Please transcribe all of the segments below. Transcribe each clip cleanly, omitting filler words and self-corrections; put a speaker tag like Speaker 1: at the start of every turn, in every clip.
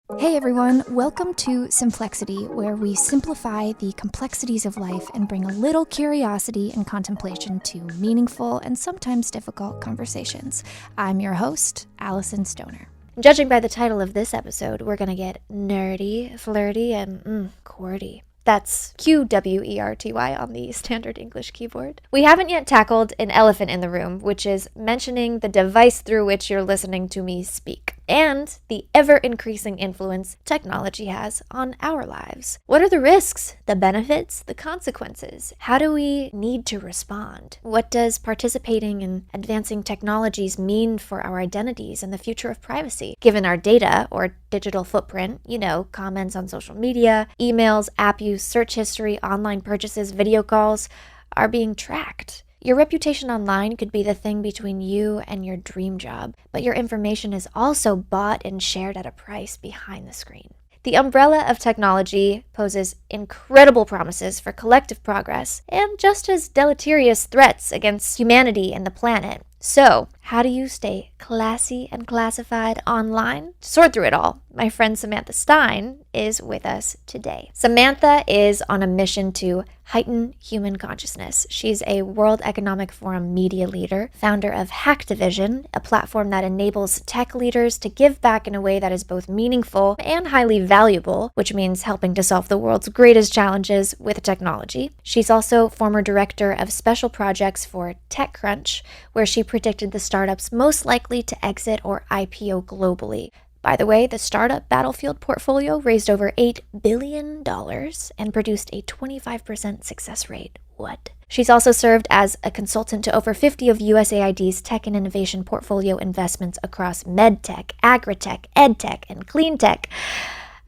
Speaker 1: Hey everyone, welcome to Simplexity, where we simplify the complexities of life and bring a little curiosity and contemplation to meaningful and sometimes difficult conversations. I'm your host, Alyson Stoner.
Speaker 2: Judging by the title of this episode, we're gonna get nerdy, flirty, and QWERTY. That's QWERTY on the standard English keyboard. We haven't yet tackled an elephant in the room, which is mentioning the device through which you're listening to me speak, and the ever-increasing influence technology has on our lives. What are the risks, the benefits, the consequences? How do we need to respond? What does participating in advancing technologies mean for our identities and the future of privacy? Given our data or digital footprint, comments on social media, emails, app use, search history, online purchases, video calls are being tracked. Your reputation online could be the thing between you and your dream job, but your information is also bought and shared at a price behind the screen. The umbrella of technology poses incredible promises for collective progress and just as deleterious threats against humanity and the planet. So, how do you stay classy and classified online? To sort through it all, my friend Samantha Stein is with us today. Samantha is on a mission to heighten human consciousness. She's a World Economic Forum media leader, founder of Hacktivision, a platform that enables tech leaders to give back in a way that is both meaningful and highly valuable, which means helping to solve the world's greatest challenges with technology. She's also former director of special projects for TechCrunch, where she predicted the startups most likely to exit or IPO globally. By the way, the startup Battlefield portfolio raised over $8 billion and produced a 25% success rate. What? She's also served as a consultant to over 50 of USAID's tech and innovation portfolio investments across medtech, agritech, edtech, and cleantech.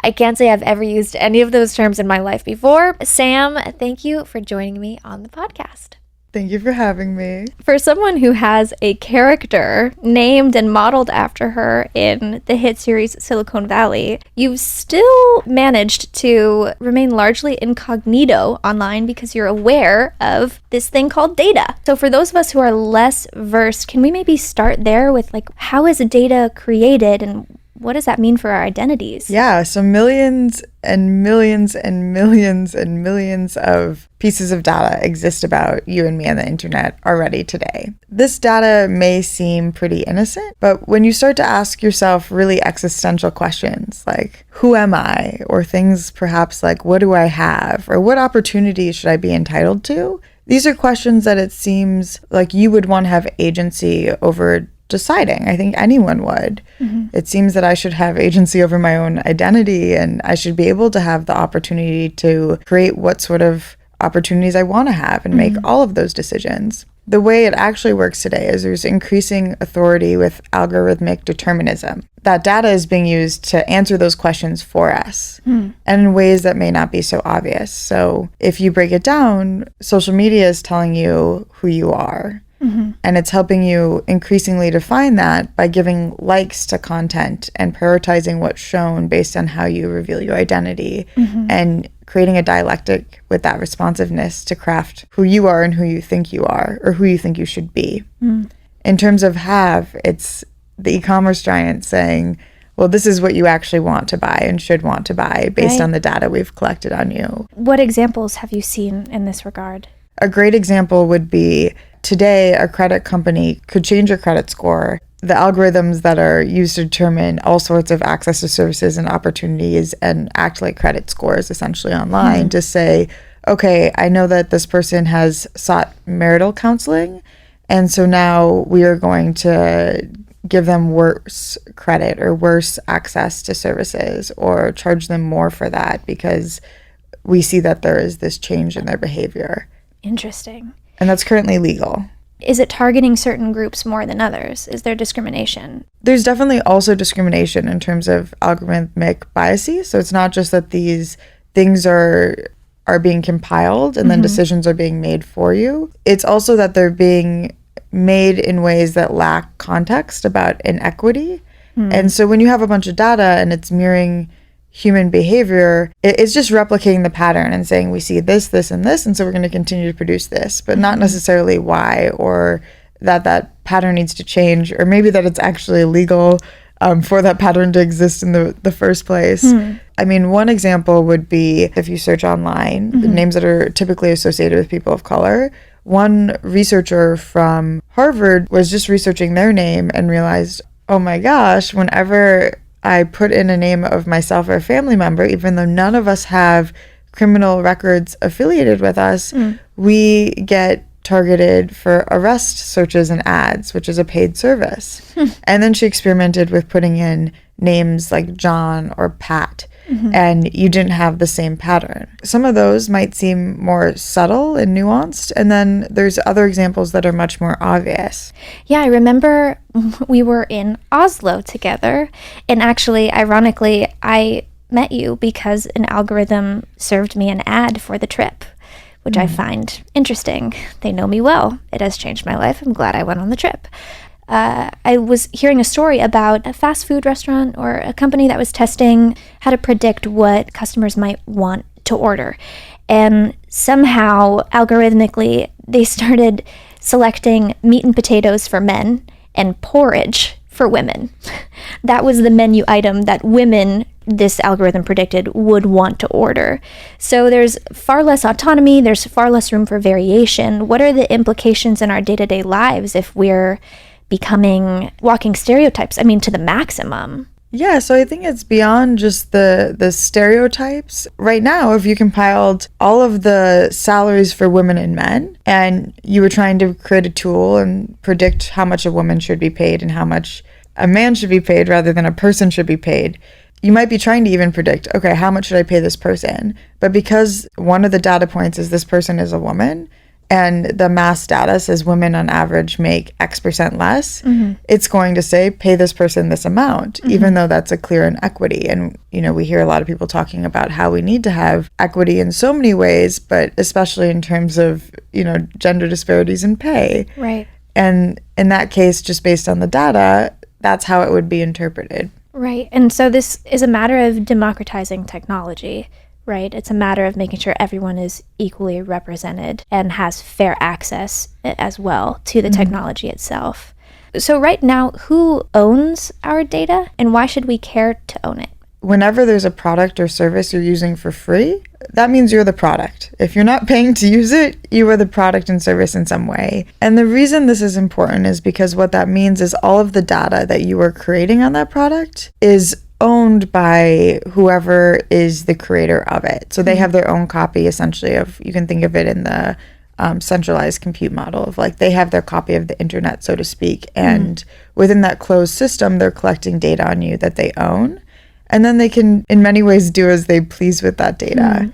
Speaker 2: I can't say I've ever used any of those terms in my life before. Sam, thank you for joining me on the podcast.
Speaker 3: Thank you for having me.
Speaker 1: For someone who has a character named and modeled after her in the hit series Silicon Valley, you've still managed to remain largely incognito online because you're aware of this thing called data. So for those of us who are less versed, can we maybe start there with how is data created and what does that mean for our identities?
Speaker 3: Yeah, so millions and millions and millions and millions of pieces of data exist about you and me on the internet already today. This data may seem pretty innocent, but when you start to ask yourself really existential questions like, who am I? Or things perhaps like, what do I have? Or what opportunities should I be entitled to? These are questions that it seems like you would want to have agency over deciding. I think anyone would. Mm-hmm. It seems that I should have agency over my own identity, and I should be able to have the opportunity to create what sort of opportunities I want to have and make all of those decisions. The way it actually works today is there's increasing authority with algorithmic determinism. That data is being used to answer those questions for us and in ways that may not be so obvious. So if you break it down, social media is telling you who you are. Mm-hmm. And it's helping you increasingly define that by giving likes to content and prioritizing what's shown based on how you reveal your identity and creating a dialectic with that responsiveness to craft who you are and who you think you are or who you think you should be. In terms of have, it's the e-commerce giant saying, well, this is what you actually want to buy and should want to buy based on the data we've collected on you.
Speaker 1: What examples have you seen in this regard?
Speaker 3: A great example would be today, a credit company could change your credit score. The algorithms that are used to determine all sorts of access to services and opportunities and act like credit scores essentially online to say, okay, I know that this person has sought marital counseling, and so now we are going to give them worse credit or worse access to services or charge them more for that because we see that there is this change in their behavior.
Speaker 1: Interesting.
Speaker 3: And that's currently legal.
Speaker 1: Is it targeting certain groups more than others? Is there discrimination?
Speaker 3: There's definitely also discrimination in terms of algorithmic biases. So it's not just that these things are being compiled and then decisions are being made for you. It's also that they're being made in ways that lack context about inequity. And so when you have a bunch of data and it's mirroring human behavior, it's just replicating the pattern and saying we see this, this, and this, and so we're going to continue to produce this, but not necessarily why or that pattern needs to change, or maybe that it's actually illegal. for that pattern to exist in the first place. I mean, one example would be if you search online, the names that are typically associated with people of color. One researcher from Harvard was just researching their name and realized, oh my gosh, whenever I put in a name of myself or a family member, even though none of us have criminal records affiliated with us, we get targeted for arrest searches and ads, which is a paid service. And then she experimented with putting in names like John or Pat, and you didn't have the same pattern. Some of those might seem more subtle and nuanced, and then there's other examples that are much more obvious.
Speaker 1: Yeah, I remember we were in Oslo together, and actually, ironically, I met you because an algorithm served me an ad for the trip, which I find interesting. They know me well. It has changed my life. I'm glad I went on the trip. I was hearing a story about a fast food restaurant or a company that was testing how to predict what customers might want to order. And somehow, algorithmically, they started selecting meat and potatoes for men and porridge for women. That was the menu item that women, this algorithm predicted, would want to order. So there's far less autonomy, there's far less room for variation. What are the implications in our day-to-day lives if we're becoming walking stereotypes? I mean, to the maximum.
Speaker 3: Yeah, so I think it's beyond just the stereotypes. Right now, if you compiled all of the salaries for women and men, and you were trying to create a tool and predict how much a woman should be paid and how much a man should be paid rather than a person should be paid, you might be trying to even predict, okay, how much should I pay this person? But because one of the data points is this person is a woman, and the mass data says women on average make X% less, it's going to say pay this person this amount, even though that's a clear inequity. And, you know, we hear a lot of people talking about how we need to have equity in so many ways, but especially in terms of, you know, gender disparities in pay.
Speaker 1: Right.
Speaker 3: And in that case, just based on the data, that's how it would be interpreted.
Speaker 1: Right. And so this is a matter of democratizing technology. Right? It's a matter of making sure everyone is equally represented and has fair access as well to the technology itself. So right now, who owns our data and why should we care to own it?
Speaker 3: Whenever there's a product or service you're using for free, that means you're the product. If you're not paying to use it, you are the product and service in some way. And the reason this is important is because what that means is all of the data that you are creating on that product is owned by whoever is the creator of it. So they have their own copy, essentially, of, you can think of it in the centralized compute model of like they have their copy of the internet, so to speak. And within that closed system, they're collecting data on you that they own. And then they can, in many ways, do as they please with that data.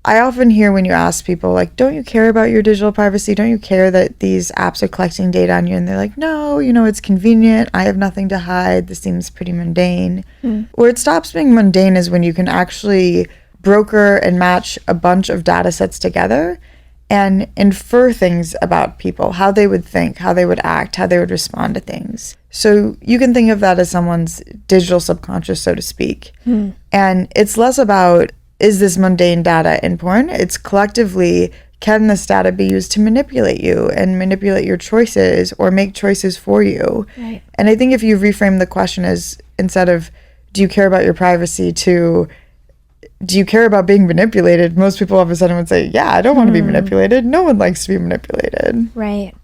Speaker 3: I often hear when you ask people, like, don't you care about your digital privacy? Don't you care that these apps are collecting data on you? And they're like, no, you know, it's convenient. I have nothing to hide. This seems pretty mundane. Where it stops being mundane is when you can actually broker and match a bunch of data sets together and infer things about people, how they would think, how they would act, how they would respond to things. So you can think of that as someone's digital subconscious, so to speak. And it's less about, is this mundane data important? It's collectively, can this data be used to manipulate you and manipulate your choices or make choices for you?
Speaker 1: Right.
Speaker 3: And I think if you reframe the question as, instead of, do you care about your privacy, to, do you care about being manipulated? Most people all of a sudden would say, yeah, I don't want to be manipulated. No one likes to be manipulated.
Speaker 1: Right.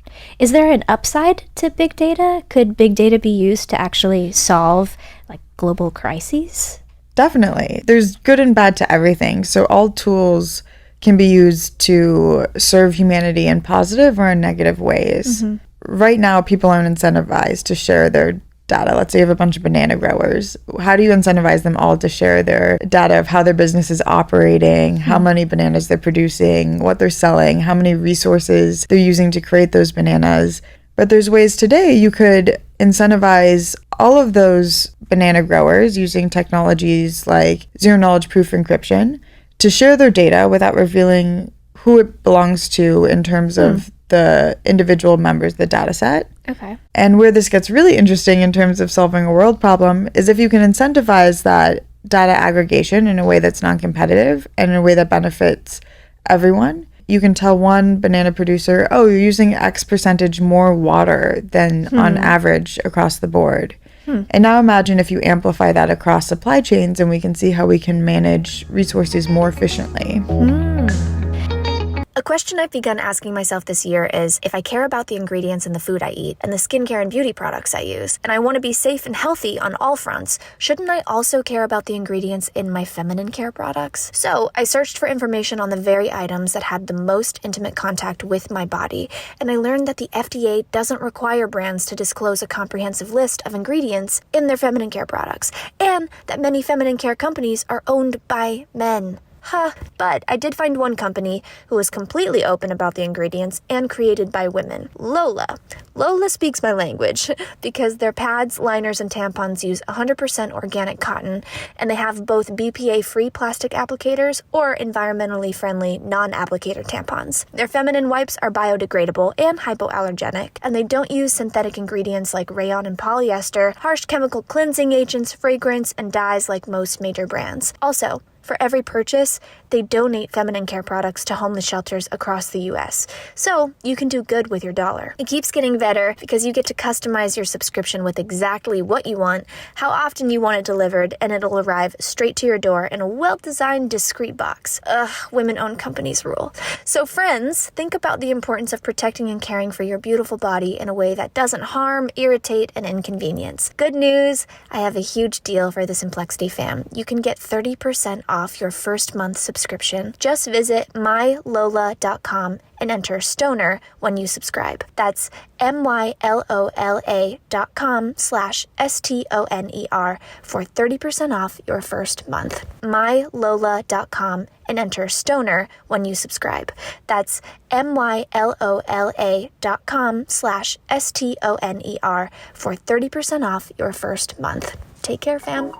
Speaker 1: Is there an upside to big data? Could big data be used to actually solve like global crises?
Speaker 3: Definitely. There's good and bad to everything. So all tools can be used to serve humanity in positive or in negative ways. Right now, people aren't incentivized to share their data. Let's say you have a bunch of banana growers. How do you incentivize them all to share their data of how their business is operating, how many bananas they're producing, what they're selling, how many resources they're using to create those bananas? But there's ways today you could incentivize all of those banana growers using technologies like zero knowledge proof encryption to share their data without revealing who it belongs to in terms of the individual members of the data set.
Speaker 1: Okay.
Speaker 3: And where this gets really interesting in terms of solving a world problem is if you can incentivize that data aggregation in a way that's non-competitive and in a way that benefits everyone. You can tell one banana producer, oh, you're using X percentage more water than on average across the board. And now imagine if you amplify that across supply chains, and we can see how we can manage resources more efficiently.
Speaker 2: A question I've begun asking myself this year is, if I care about the ingredients in the food I eat and the skincare and beauty products I use, and I want to be safe and healthy on all fronts, shouldn't I also care about the ingredients in my feminine care products? So I searched for information on the very items that had the most intimate contact with my body, and I learned that the FDA doesn't require brands to disclose a comprehensive list of ingredients in their feminine care products, and that many feminine care companies are owned by men. But I did find one company who was completely open about the ingredients and created by women, Lola. Lola speaks my language because their pads, liners, and tampons use 100% organic cotton, and they have both BPA-free plastic applicators or environmentally friendly non-applicator tampons. Their feminine wipes are biodegradable and hypoallergenic, and they don't use synthetic ingredients like rayon and polyester, harsh chemical cleansing agents, fragrance, and dyes like most major brands. Also, for every purchase, they donate feminine care products to homeless shelters across the US. So you can do good with your dollar. It keeps getting better because you get to customize your subscription with exactly what you want, how often you want it delivered, and it'll arrive straight to your door in a well-designed, discreet box. Women-owned companies rule. So friends, think about the importance of protecting and caring for your beautiful body in a way that doesn't harm, irritate, and inconvenience. Good news, I have a huge deal for the Simplexity fam. You can get 30% off your first month subscription. Just visit mylola.com and enter Stoner when you subscribe. That's mylola.com/STONER for 30% off your first month. mylola.com and enter Stoner when you subscribe. That's mylola.com/STONER for 30% off your first month. Take care, fam.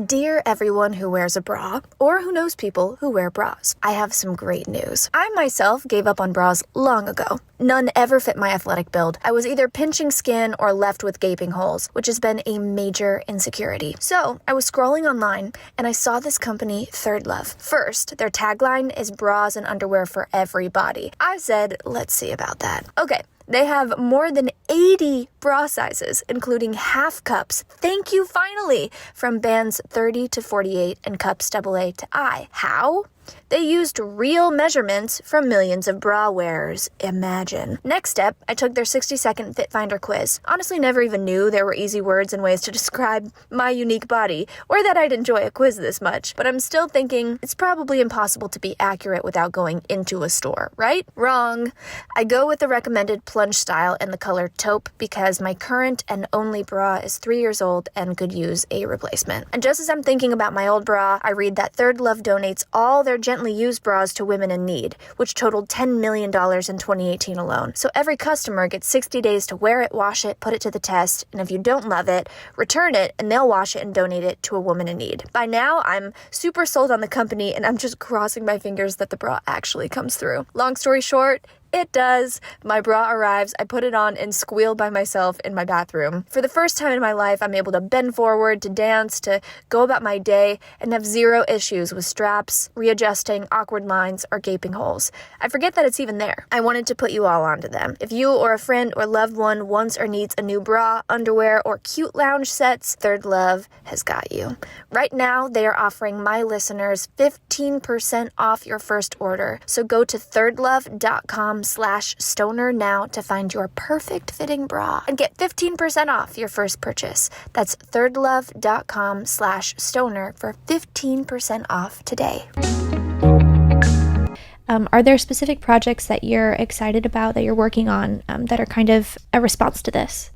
Speaker 2: Dear everyone who wears a bra, or who knows people who wear bras, I have some great news. I myself gave up on bras long ago. None ever fit my athletic build. I was either pinching skin or left with gaping holes, which has been a major insecurity. So I was scrolling online and I saw this company, Third Love. First, their tagline is bras and underwear for every body. I said, let's see about that. Okay. They have more than 80 bra sizes, including half cups. Thank you, finally, from bands 30 to 48 and cups AA to I. How? They used real measurements from millions of bra wearers. Imagine. Next step, I took their 60-second Fit Finder quiz. Honestly, never even knew there were easy words and ways to describe my unique body, or that I'd enjoy a quiz this much. But I'm still thinking it's probably impossible to be accurate without going into a store, right? Wrong. I go with the recommended plunge style in the color taupe because my current and only bra is 3 years old and could use a replacement. And just as I'm thinking about my old bra, I read that Third Love donates all their gently used bras to women in need, which totaled $10 million in 2018 alone. So every customer gets 60 days to wear it, wash it, put it to the test, and if you don't love it, return it, and they'll wash it and donate it to a woman in need. By now, I'm super sold on the company, and I'm just crossing my fingers that the bra actually comes through. Long story short, it does. My bra arrives, I put it on and squeal by myself in my bathroom. For the first time in my life, I'm able to bend forward, to dance, to go about my day, and have zero issues with straps, readjusting, awkward lines, or gaping holes. I forget that it's even there. I wanted to put you all onto them. If you or a friend or loved one wants or needs a new bra, underwear, or cute lounge sets, Third Love has got you. Right now, they are offering my listeners 15% off your first order. So go to thirdlove.com/stoner now to find your perfect fitting bra and get 15% off your first purchase. That's thirdlove.com/stoner for 15% off today.
Speaker 1: Are there specific projects that you're excited about, that you're working on, that are kind of a response to this?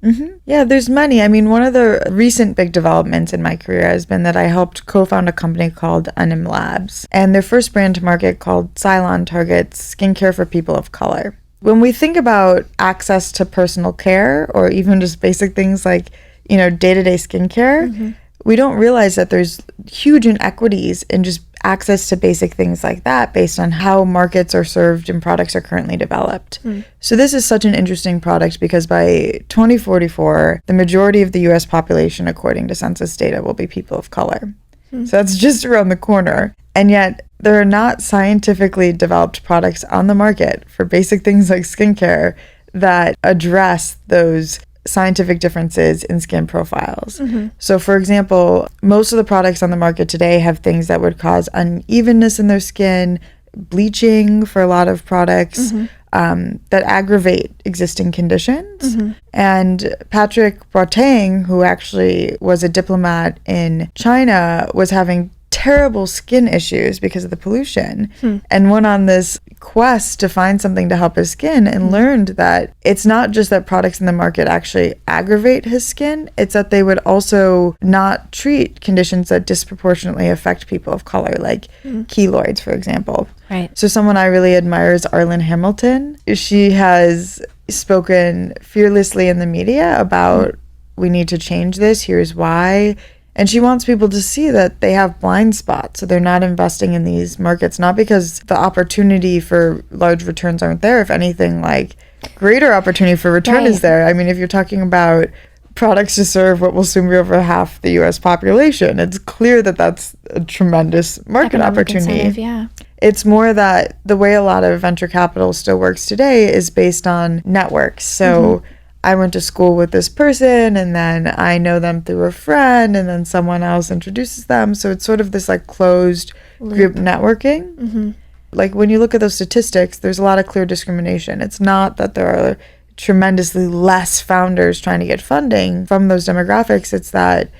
Speaker 3: Yeah, there's many. I mean, one of the recent big developments in my career has been that I helped co-found a company called Unim Labs, and their first brand to market, called Cylon, targets skincare for people of color. When we think about access to personal care, or even just basic things like, day-to-day skincare, we don't realize that there's huge inequities in just access to basic things like that based on how markets are served and products are currently developed. So this is such an interesting product because by 2044, the majority of the US population, according to census data, will be people of color. So that's just around the corner. And yet there are not scientifically developed products on the market for basic things like skincare that address those scientific differences in skin profiles. So for example, most of the products on the market today have things that would cause unevenness in their skin, bleaching for a lot of products, that aggravate existing conditions. And Patrick Boateng, who actually was a diplomat in China, was having terrible skin issues because of the pollution and went on this quest to find something to help his skin and learned that it's not just that products in the market actually aggravate his skin, it's that they would also not treat conditions that disproportionately affect people of color, like keloids, for example.
Speaker 2: Right.
Speaker 3: So someone I really admire is Arlen Hamilton. She has spoken fearlessly in the media about we need to change this, here's why. And she wants people to see that they have blind spots. So they're not investing in these markets, not because the opportunity for large returns aren't there. If anything, like greater opportunity for return is there. I mean, if you're talking about products to serve what will soon be over half the US population, it's clear that that's a tremendous market opportunity. It's more that the way a lot of venture capital still works today is based on networks. So I went to school with this person and then I know them through a friend and then someone else introduces them. So it's sort of this like closed group networking. Like when you look at those statistics, there's a lot of clear discrimination. It's not that there are tremendously less founders trying to get funding from those demographics. It's that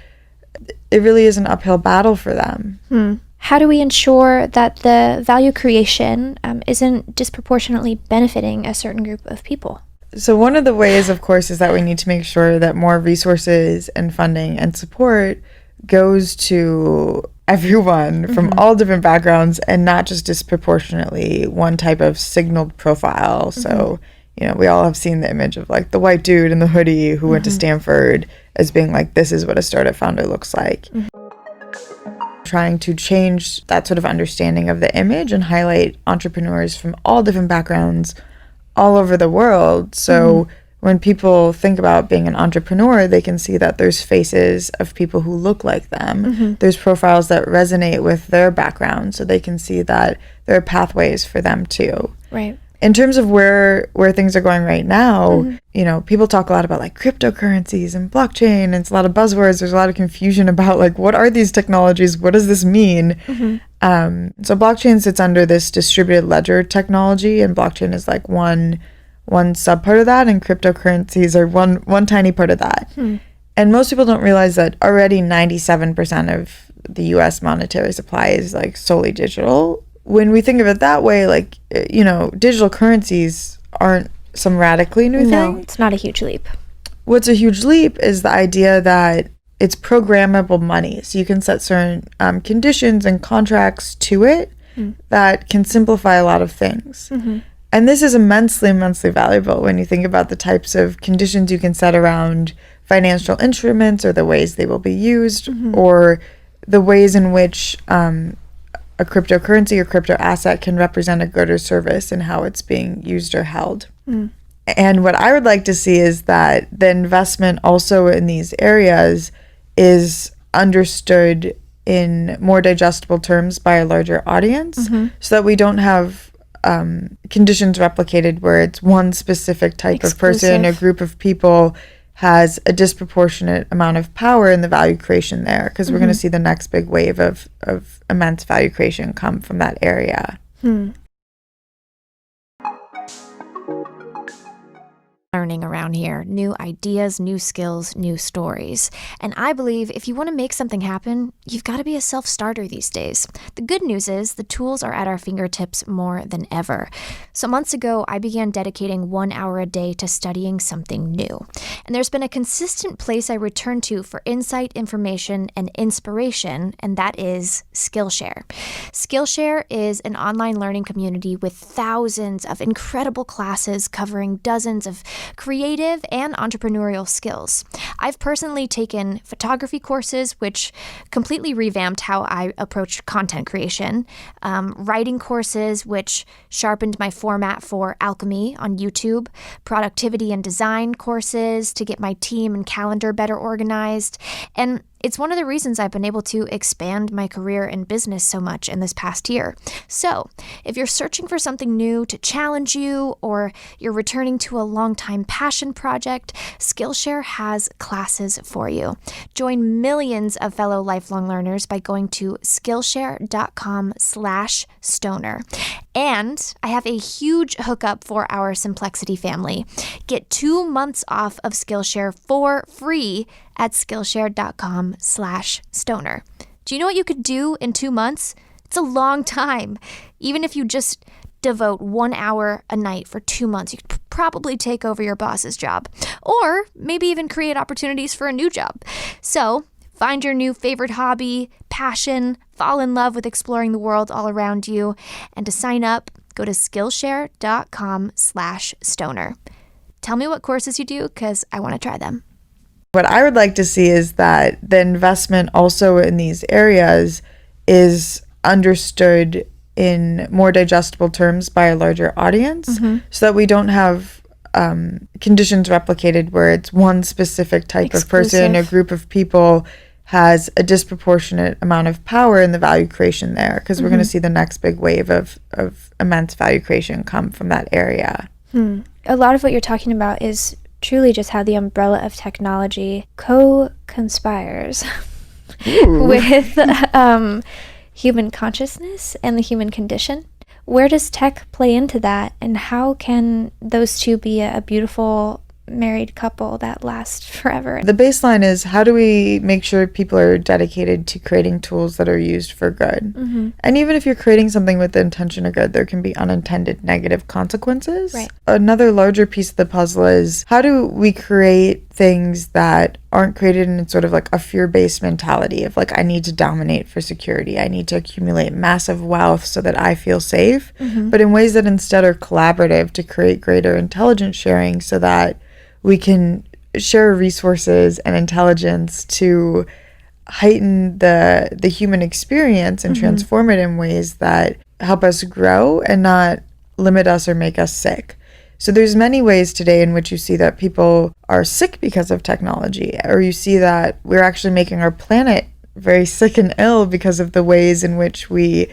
Speaker 3: it really is an uphill battle for them.
Speaker 1: How do we ensure that the value creation isn't disproportionately benefiting a certain group of people?
Speaker 3: So one of the ways, of course, is that we need to make sure that more resources and funding and support goes to everyone from all different backgrounds and not just disproportionately one type of signaled profile. So, you know, we all have seen the image of like the white dude in the hoodie who went to Stanford as being like, this is what a startup founder looks like. Trying to change that sort of understanding of the image and highlight entrepreneurs from all different backgrounds all over the world. So when people think about being an entrepreneur, they can see that there's faces of people who look like them. There's profiles that resonate with their background, so they can see that there are pathways for them too.
Speaker 1: Right.
Speaker 3: In terms of where things are going right now, you know, people talk a lot about like cryptocurrencies and blockchain, and it's a lot of buzzwords. There's a lot of confusion about like, what are these technologies? What does this mean? So blockchain sits under this distributed ledger technology, and blockchain is like one sub part of that, and cryptocurrencies are one tiny part of that. And most people don't realize that already 97% of the US monetary supply is like solely digital. When we think of it that way, like, you know, digital currencies aren't some radically new thing.
Speaker 1: No, it's not a huge leap.
Speaker 3: What's a huge leap is the idea that it's programmable money. So you can set certain conditions and contracts to it that can simplify a lot of things. And this is immensely, immensely valuable when you think about the types of conditions you can set around financial instruments or the ways they will be used or the ways in which a cryptocurrency or crypto asset can represent a good or service and how it's being used or held. And what I would like to see is that the investment also in these areas is understood in more digestible terms by a larger audience, so that we don't have conditions replicated where it's one specific type of person or group of people has a disproportionate amount of power in the value creation there, because we're going to see the next big wave of immense value creation come from that area.
Speaker 2: Learning around here, new ideas, new skills, new stories. And I believe if you want to make something happen, you've got to be a self-starter these days. The good news is the tools are at our fingertips more than ever. So months ago, I began dedicating 1 hour a day to studying something new. And there's been a consistent place I return to for insight, information, and inspiration, and that is Skillshare. Skillshare is an online learning community with thousands of incredible classes covering dozens of creative and entrepreneurial skills. I've personally taken photography courses, which completely revamped how I approach content creation, writing courses, which sharpened my format for alchemy on YouTube, productivity and design courses to get my team and calendar better organized, and It's one of the reasons I've been able to expand my career and business so much in this past year. So, if you're searching for something new to challenge you, or you're returning to a long-time passion project, Skillshare has classes for you. Join millions of fellow lifelong learners by going to Skillshare.com/stoner. And I have a huge hookup for our Simplexity family. Get 2 months off of Skillshare for free at Skillshare.com/stoner. Do you know what you could do in 2 months? It's a long time. Even if you just devote 1 hour a night for 2 months, you could probably take over your boss's job, or maybe even create opportunities for a new job. So find your new favorite hobby, passion, fall in love with exploring the world all around you. And to sign up, go to Skillshare.com/stoner. Tell me what courses you do, because I want to try them.
Speaker 3: What I would like to see is that the investment also in these areas is understood in more digestible terms by a larger audience, so that we don't have conditions replicated where it's one specific type of person, a group of people has a disproportionate amount of power in the value creation there, because we're going to see the next big wave of immense value creation come from that area.
Speaker 1: A lot of what you're talking about is truly just how the umbrella of technology co-conspires with human consciousness and the human condition. Where does tech play into that, and how can those two be a beautiful married couple that lasts forever?
Speaker 3: The baseline is, how do we make sure people are dedicated to creating tools that are used for good? And even if you're creating something with the intention of good, there can be unintended negative consequences.
Speaker 1: Right.
Speaker 3: Another larger piece of the puzzle is, how do we create things that aren't created in sort of like a fear-based mentality of like, I need to dominate for security, I need to accumulate massive wealth so that I feel safe, but in ways that instead are collaborative to create greater intelligence sharing, so that we can share resources and intelligence to heighten the human experience and transform it in ways that help us grow and not limit us or make us sick. So there's many ways today in which you see that people are sick because of technology, or you see that we're actually making our planet very sick and ill because of the ways in which we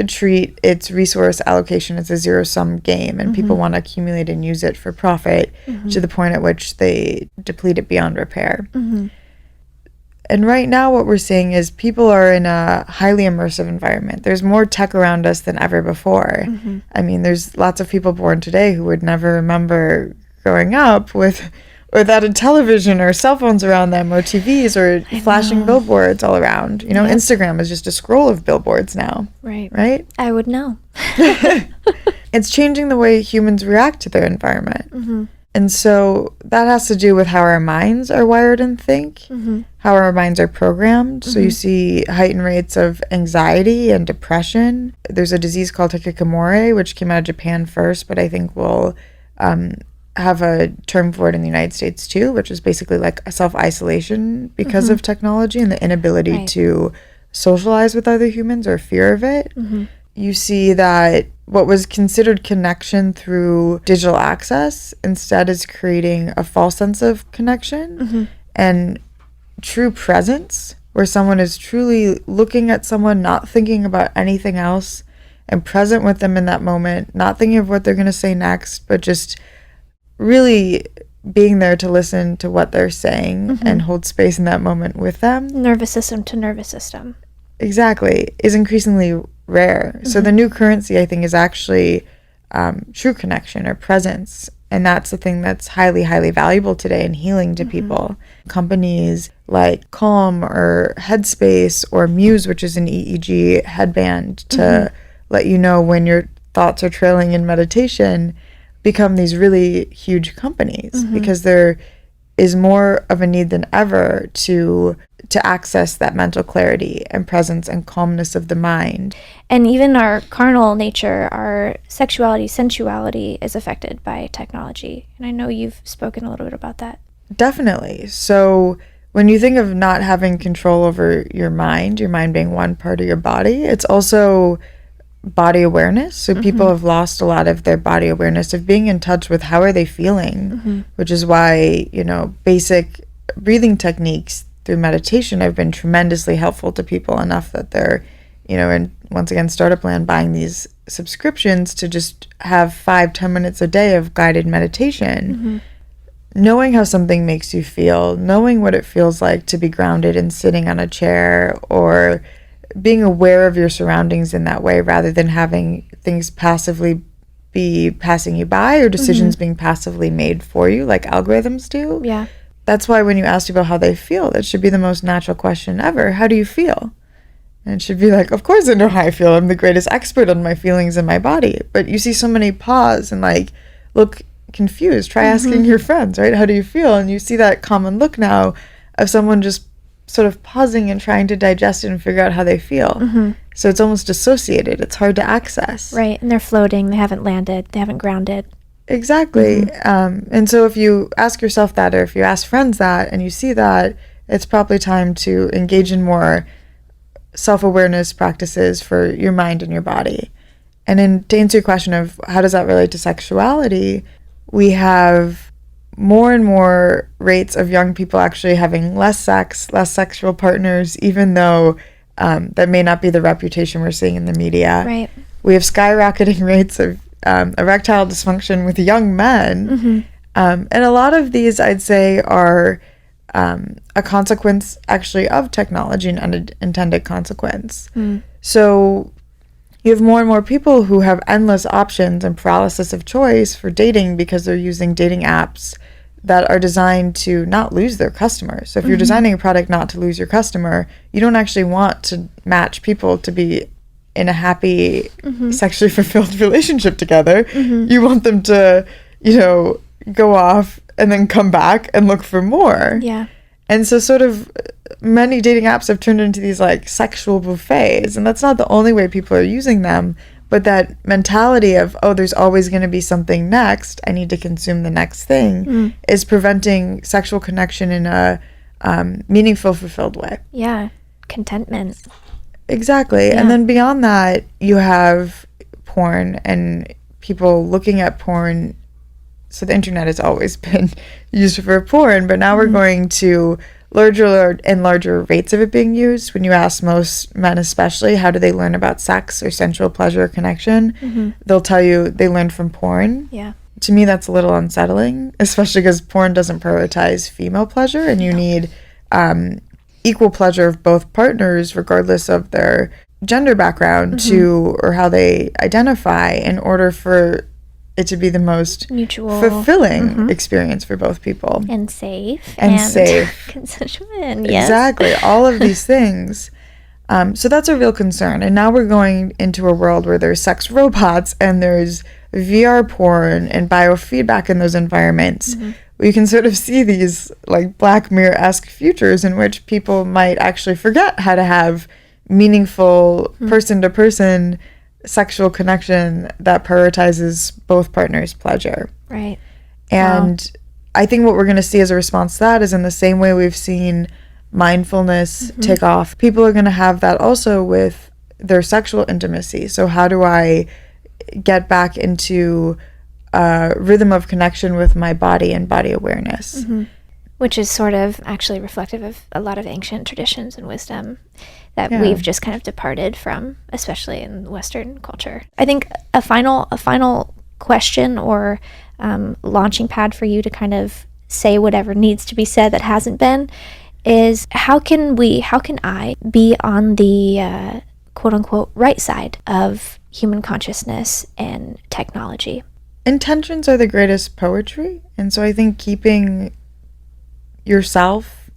Speaker 3: treat its resource allocation as a zero-sum game, and people want to accumulate and use it for profit to the point at which they deplete it beyond repair. And right now what we're seeing is people are in a highly immersive environment. There's more tech around us than ever before. I mean, there's lots of people born today who would never remember growing up without a television or cell phones around them, or TVs, or flashing billboards all around. You know, Instagram is just a scroll of billboards now. Right?
Speaker 1: I would know.
Speaker 3: It's changing the way humans react to their environment. And so that has to do with how our minds are wired and think, how our minds are programmed. So you see heightened rates of anxiety and depression. There's a disease called hikikomori, which came out of Japan first, but I think will have a term for it in the United States too, which is basically like a self-isolation because of technology and the inability to socialize with other humans, or fear of it. You see that what was considered connection through digital access instead is creating a false sense of connection and true presence, where someone is truly looking at someone, not thinking about anything else, and present with them in that moment, not thinking of what they're going to say next, but just really being there to listen to what they're saying and hold space in that moment with them.
Speaker 1: Nervous system to nervous system.
Speaker 3: Exactly. Is increasingly rare. So the new currency, I think, is actually true connection or presence. And that's the thing that's highly, highly valuable today and healing to people. Companies like Calm or Headspace or Muse, which is an EEG headband to let you know when your thoughts are trailing in meditation, become these really huge companies because there is more of a need than ever to access that mental clarity and presence and calmness of the mind.
Speaker 1: And even our carnal nature, our sexuality, sensuality is affected by technology. And I know you've spoken a little bit about that.
Speaker 3: Definitely. So when you think of not having control over your mind being one part of your body, it's also body awareness. So people have lost a lot of their body awareness of being in touch with how are they feeling, which is why, you know, basic breathing techniques through meditation have been tremendously helpful to people, enough that they're, and once again, Startup Land buying these subscriptions to just have 5-10 minutes a day of guided meditation. Knowing how something makes you feel, knowing what it feels like to be grounded and sitting on a chair, or being aware of your surroundings in that way, rather than having things passively be passing you by, or decisions being passively made for you like algorithms do.
Speaker 2: Yeah.
Speaker 3: That's why when you ask people how they feel, that should be the most natural question ever. How do you feel? And it should be like, of course I know how I feel. I'm the greatest expert on my feelings and my body. But you see so many pause and like look confused. Try asking your friends, right? How do you feel? And you see that common look now of someone just sort of pausing and trying to digest it and figure out how they feel. So it's almost dissociated. It's hard to access.
Speaker 2: Right. And they're floating. They haven't landed. They haven't grounded.
Speaker 3: Exactly. And so if you ask yourself that, or if you ask friends that, and you see that, it's probably time to engage in more self-awareness practices for your mind and your body. And to answer your question of how does that relate to sexuality, we have more and more rates of young people actually having less sex, less sexual partners, even though that may not be the reputation we're seeing in the media.
Speaker 2: Right.
Speaker 3: We have skyrocketing rates of erectile dysfunction with young men. And a lot of these, I'd say, are a consequence actually of technology, an unintended consequence. So you have more and more people who have endless options and paralysis of choice for dating because they're using dating apps that are designed to not lose their customers. So if you're designing a product not to lose your customer, you don't actually want to match people to be in a happy, sexually fulfilled relationship together. You want them to, go off and then come back and look for more.
Speaker 2: Yeah.
Speaker 3: And so sort of many dating apps have turned into these like sexual buffets, and that's not the only way people are using them, but that mentality of, oh, there's always going to be something next, I need to consume the next thing, is preventing sexual connection in a meaningful, fulfilled way.
Speaker 2: Yeah. Contentment.
Speaker 3: Exactly.
Speaker 2: Yeah.
Speaker 3: And then beyond that, you have porn and people looking at porn. So the internet has always been used for porn, but now we're going to larger and larger rates of it being used. When you ask most men especially, how do they learn about sex or sensual pleasure or connection, they'll tell you they learned from porn.
Speaker 2: Yeah.
Speaker 3: To me, that's a little unsettling, especially because porn doesn't prioritize female pleasure, and you need equal pleasure of both partners, regardless of their gender background or how they identify, in order for it to be the most
Speaker 2: Mutual.
Speaker 3: fulfilling experience for both people.
Speaker 2: And safe.
Speaker 3: And safe.
Speaker 2: Consensual. Yes.
Speaker 3: Exactly. All of these things. So that's a real concern. And now we're going into a world where there's sex robots and there's VR porn and biofeedback in those environments. We can sort of see these like Black Mirror-esque futures in which people might actually forget how to have meaningful person-to-person sexual connection that prioritizes both partners' pleasure.
Speaker 2: Right.
Speaker 3: And I think what we're going to see as a response to that is, in the same way we've seen mindfulness take off, people are going to have that also with their sexual intimacy. So how do I get back into a rhythm of connection with my body and body awareness?
Speaker 2: Which is sort of actually reflective of a lot of ancient traditions and wisdom that
Speaker 3: Yeah.
Speaker 2: we've just kind of departed from, especially in Western culture. I think a final question or launching pad for you to kind of say whatever needs to be said that hasn't been is, how can I be on the quote unquote right side of human consciousness and technology?
Speaker 3: Intentions are the greatest poetry. And so I think keeping yourself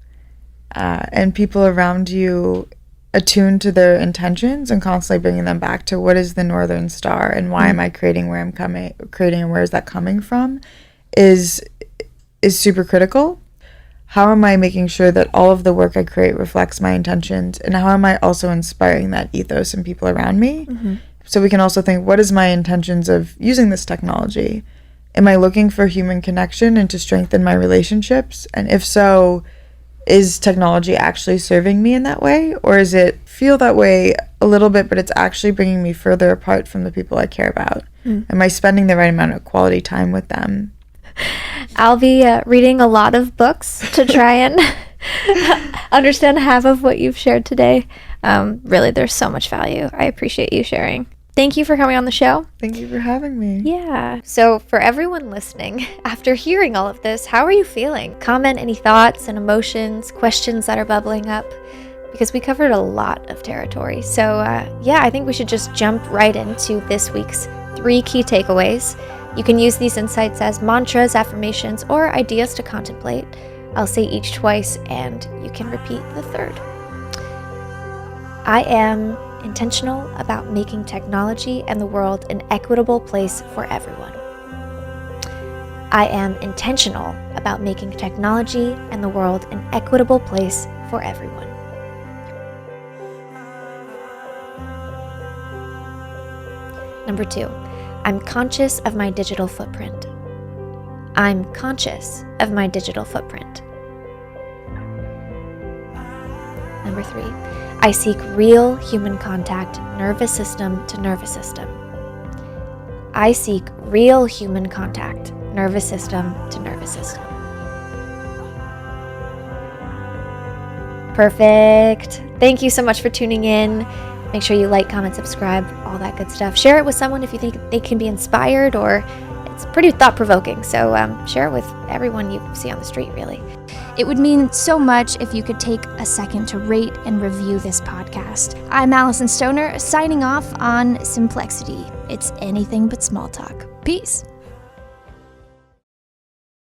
Speaker 3: and people around you attuned to their intentions and constantly bringing them back to what is the Northern Star and why am I creating where I'm creating and where is that coming from is super critical. How am I making sure that all of the work I create reflects my intentions, and how am I also inspiring that ethos in people around me? So we can also think, what is my intentions of using this technology? Am I looking for human connection and to strengthen my relationships? And if so, is technology actually serving me in that way? Or is it feel that way a little bit, but it's actually bringing me further apart from the people I care about? Am I spending the right amount of quality time with them?
Speaker 2: I'll be reading a lot of books to try and
Speaker 1: understand half of what you've shared today. Really, there's so much value. I appreciate you sharing. Thank you for coming on the show.
Speaker 3: Thank you for having me.
Speaker 1: Yeah.
Speaker 2: So for everyone listening, after hearing all of this, how are you feeling? Comment any thoughts and emotions, questions that are bubbling up, because we covered a lot of territory. So I think we should just jump right into this week's 3 key takeaways. You can use these insights as mantras, affirmations, or ideas to contemplate. I'll say each twice, and you can repeat the third. I am intentional about making technology and the world an equitable place for everyone. I am intentional about making technology and the world an equitable place for everyone. Number 2, I'm conscious of my digital footprint. I'm conscious of my digital footprint. Number 3, I seek real human contact, nervous system to nervous system. I seek real human contact, nervous system to nervous system. Perfect. Thank you so much for tuning in. Make sure you like, comment, subscribe, all that good stuff. Share it with someone if you think they can be inspired, or it's pretty thought-provoking. So share it with everyone you see on the street, really.
Speaker 4: It would mean so much if you could take a second to rate and review this podcast. I'm Alyson Stoner, signing off on Simplexity. It's anything but small talk. Peace.